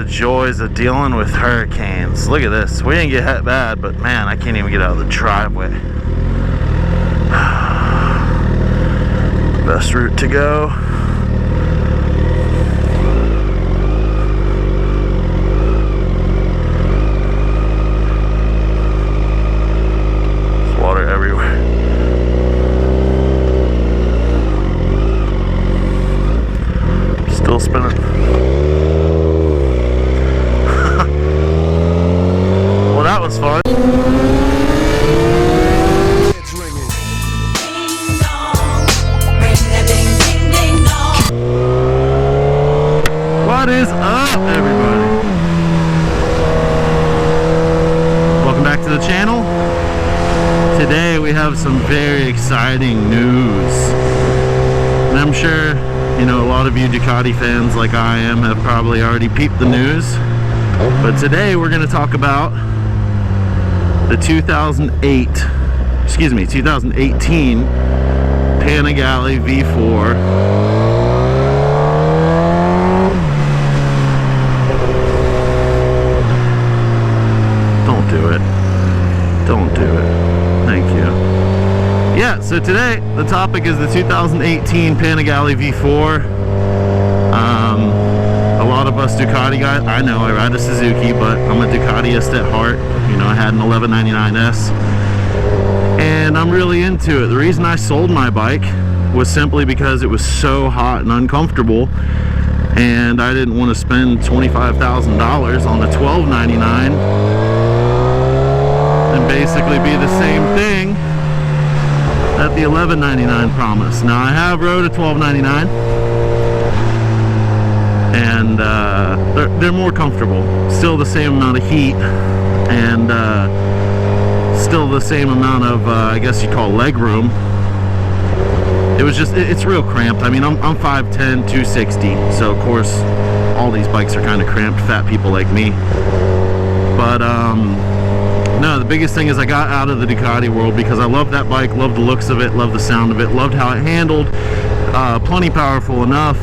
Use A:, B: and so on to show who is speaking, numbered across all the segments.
A: joys of dealing with hurricanes. Look at this. We didn't get hit bad, but man, I can't even get out of the driveway. Best route to go. There's water everywhere. Still spinning. Well, that was fun. What is up, everybody? Welcome back to the channel. Today we have some very exciting news. And I'm sure, you know, a lot of you Ducati fans like I am have probably already peeped the news. But today we're going to talk about the 2018 Panigale V4. Don't do it. Don't do it. Thank you. Yeah, so today the topic is the 2018 Panigale V4. A lot of us Ducati guys, I know I ride a Suzuki, but I'm a Ducatiist at heart. You know, I had an 1199S, and I'm really into it. The reason I sold my bike was simply because it was so hot and uncomfortable, and I didn't want to spend $25,000 on the 1299 and basically be the same thing that the 1199 promised. Now I have rode a 1299, and they're more comfortable. Still the same amount of heat, and still the same amount of I guess you call leg room. It was just, it's real cramped. I mean, I'm 5'10", 260, so of course all these bikes are kind of cramped, fat people like me. But no, the biggest thing is I got out of the Ducati world because I loved that bike, loved the looks of it, loved the sound of it, loved how it handled, plenty powerful enough.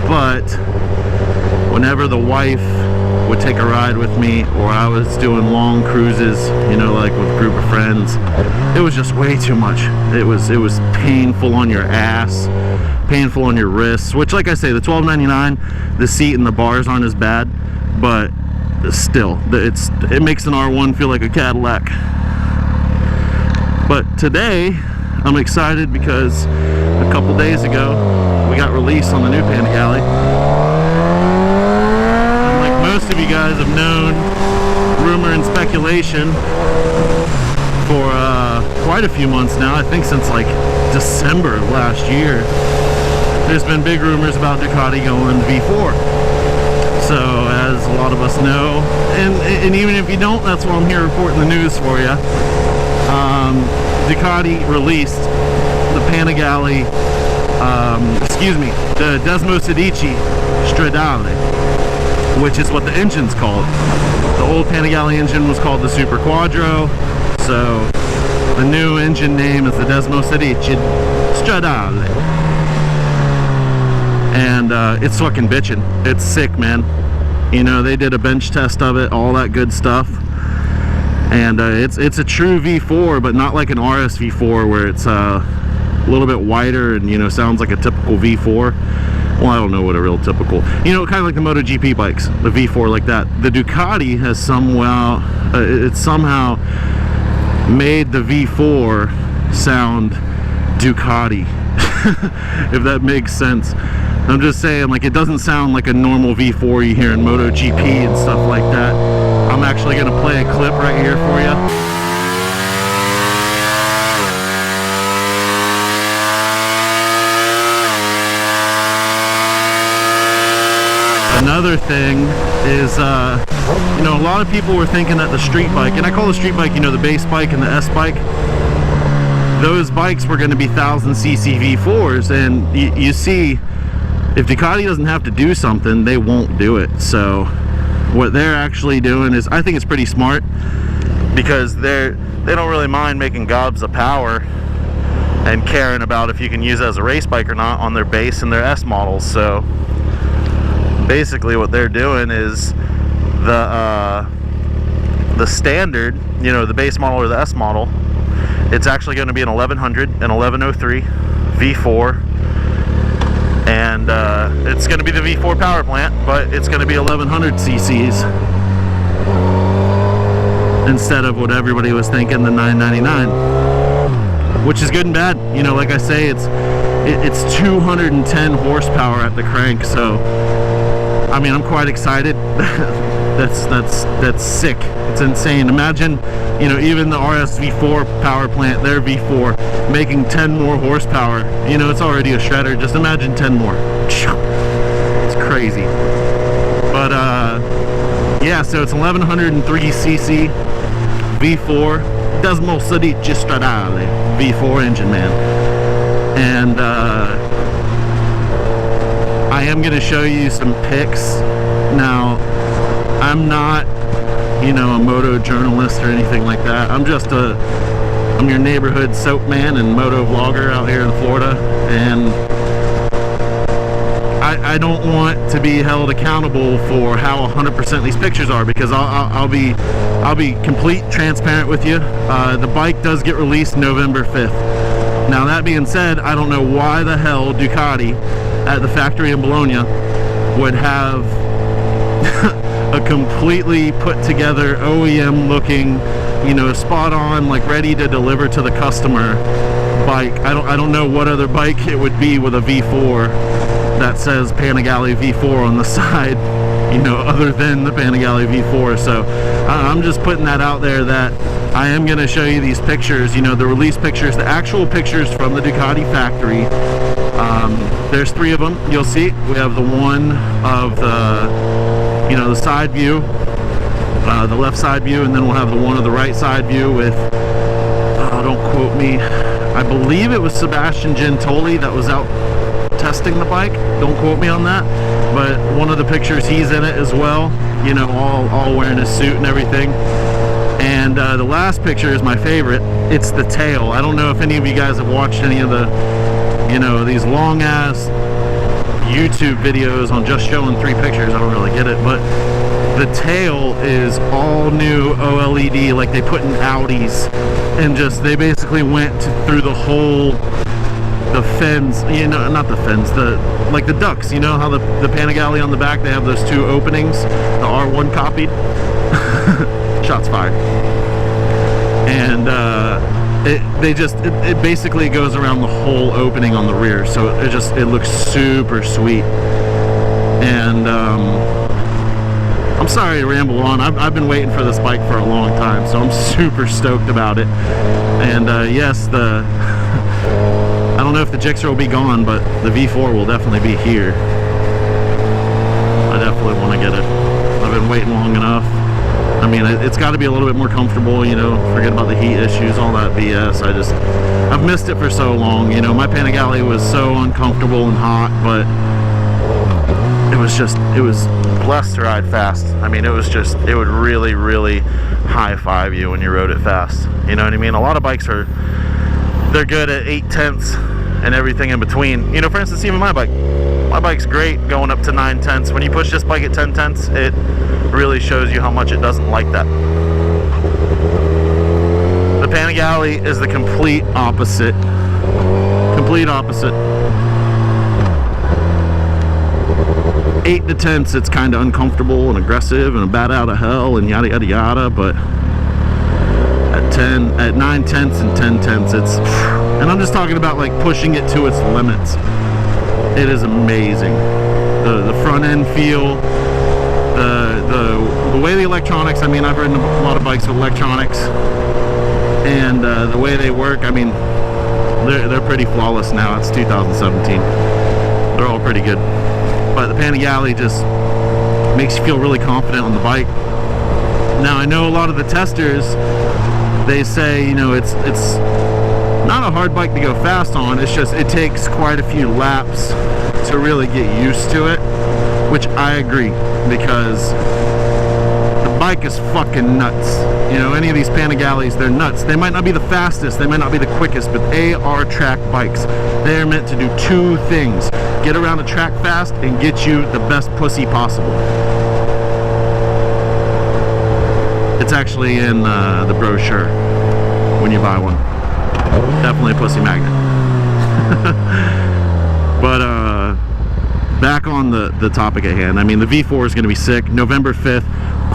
A: But whenever the wife would take a ride with me, or I was doing long cruises, you know, like with a group of friends, it was just way too much. It was painful on your ass, painful on your wrists, which, like I say, the 1299, the seat and the bars aren't as bad, but still, it makes an R1 feel like a Cadillac. But today I'm excited because a couple days ago we got released on the new Panigale. And like most of you guys have known, rumor and speculation for quite a few months now, I think since like December of last year, there's been big rumors about Ducati going V4. So, as a lot of us know, and even if you don't, that's why I'm here reporting the news for you. Ducati released the Panigale, the Desmosedici Stradale, which is what the engine's called. The old Panigale engine was called the Super Quadro, so the new engine name is the Desmosedici Stradale. And it's fucking bitchin'. It's sick, man. You know, they did a bench test of it, all that good stuff. And it's a true V4, but not like an RS V4 where it's a little bit wider and, you know, sounds like a typical V4. Well, I don't know what a real typical, you know, kind of like the MotoGP bikes, the V4 like that. The Ducati has somehow made the V4 sound Ducati, if that makes sense. I'm just saying, like, it doesn't sound like a normal V4 you hear in MotoGP and stuff like that. I'm actually going to play a clip right here for you. Another thing is, you know, a lot of people were thinking that the street bike, and I call the street bike, you know, the base bike and the S bike, those bikes were going to be 1000cc V4s, and you see, if Ducati doesn't have to do something, they won't do it. So what they're actually doing is, I think it's pretty smart, because they don't really mind making gobs of power and caring about if you can use it as a race bike or not on their base and their S models. So basically what they're doing is the standard, you know, the base model or the S model, it's actually going to be an 1100 and 1103 V4, and it's going to be the V4 power plant, but it's going to be 1100 cc's instead of what everybody was thinking, the 999, which is good and bad. You know, like I say, it's 210 horsepower at the crank, so I mean, I'm quite excited. That's sick. It's insane. Imagine, you know, even the RS V4 power plant, their V4, making 10 more horsepower. You know, it's already a shredder. Just imagine 10 more. It's crazy. But yeah, so it's 1103 cc V4 Desmo Sedici Stradale V4 engine, man. And I am going to show you some pics. Now, I'm not, you know, a moto journalist or anything like that. I'm your neighborhood soap man and moto vlogger out here in Florida, and I don't want to be held accountable for how 100% these pictures are, because I'll be complete transparent with you. The bike does get released November 5th. Now, that being said, I don't know why the hell Ducati at the factory in Bologna would have a completely put together OEM looking, you know, spot on, like ready to deliver to the customer bike. I don't know what other bike it would be with a V4 that says Panigale V4 on the side, you know, other than the Panigale V4. So I'm just putting that out there, that I am going to show you these pictures, you know, the release pictures, the actual pictures from the Ducati factory. There's 3 of them. You'll see we have the one of the, you know, the side view, the left side view, and then we'll have the one of the right side view with, don't quote me, I believe it was Sebastian Gentoli that was out testing the bike. Don't quote me on that, but one of the pictures, he's in it as well, you know, all wearing his suit and everything. And the last picture is my favorite. It's the tail. I don't know if any of you guys have watched any of the, you know, these long ass YouTube videos on just showing 3 pictures. I don't really get it, but the tail is all new OLED, like they put in Audis, and just they basically went through the whole, the fins, you know, not the fins, like the ducts, you know how the Panigale on the back, they have those 2 openings, the R1 copied. Shots fired. And it basically goes around the whole opening on the rear, so it looks super sweet. And I'm sorry to ramble on. I've been waiting for this bike for a long time, so I'm super stoked about it. And yes, I don't know if the Gixxer will be gone, but the V4 will definitely be here. I definitely want to get it. I've been waiting long enough. I mean, it's got to be a little bit more comfortable, you know, forget about the heat issues, all that BS. I've missed it for so long, you know. My Panigale was so uncomfortable and hot, but it was blessed to ride fast. I mean, it would really, really high-five you when you rode it fast. You know what I mean? A lot of bikes they're good at 8/10 and everything in between. You know, for instance, even my bike's great going up to 9/10. When you push this bike at 10/10, it really shows you how much it doesn't like that. The Panigale is the complete opposite. Complete opposite. 8/10, it's kind of uncomfortable and aggressive and a bat out of hell and yada yada yada, but at 9/10 and 10/10, it's, and I'm just talking about like pushing it to its limits. It is amazing. The front end feel, the way the electronics, I mean, I've ridden a lot of bikes with electronics, and the way they work, I mean, they're pretty flawless now. It's 2017. They're all pretty good. But the Panigale just makes you feel really confident on the bike. Now, I know a lot of the testers, they say, you know, it's not a hard bike to go fast on. It's just, it takes quite a few laps to really get used to it, which I agree, because the bike is fucking nuts. You know, any of these Panigales, they're nuts. They might not be the fastest, they might not be the quickest, but they are track bikes. They're meant to do 2 things: get around a track fast and get you the best pussy possible. It's actually in the brochure when you buy one. Definitely a pussy magnet. But back on the topic at hand. I mean, the V4 is going to be sick. November 5th.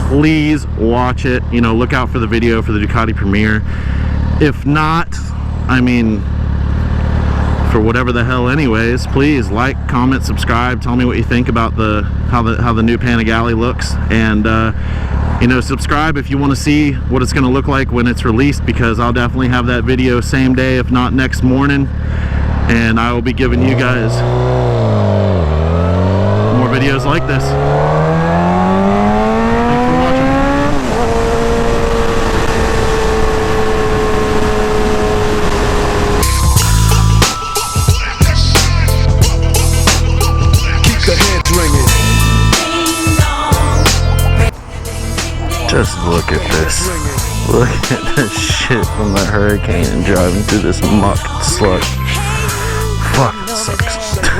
A: Please watch it. You know, look out for the video for the Ducati premiere. If not, I mean, for whatever the hell anyways, please like, comment, subscribe, tell me what you think about how the new Panigale looks, and you know, subscribe if you want to see what it's going to look like when it's released, because I'll definitely have that video same day, if not next morning, and I will be giving you guys more videos like this. Thanks for watching. Just look at this. Look at this shit from the hurricane and driving through this muck slush. Fuck, it sucks.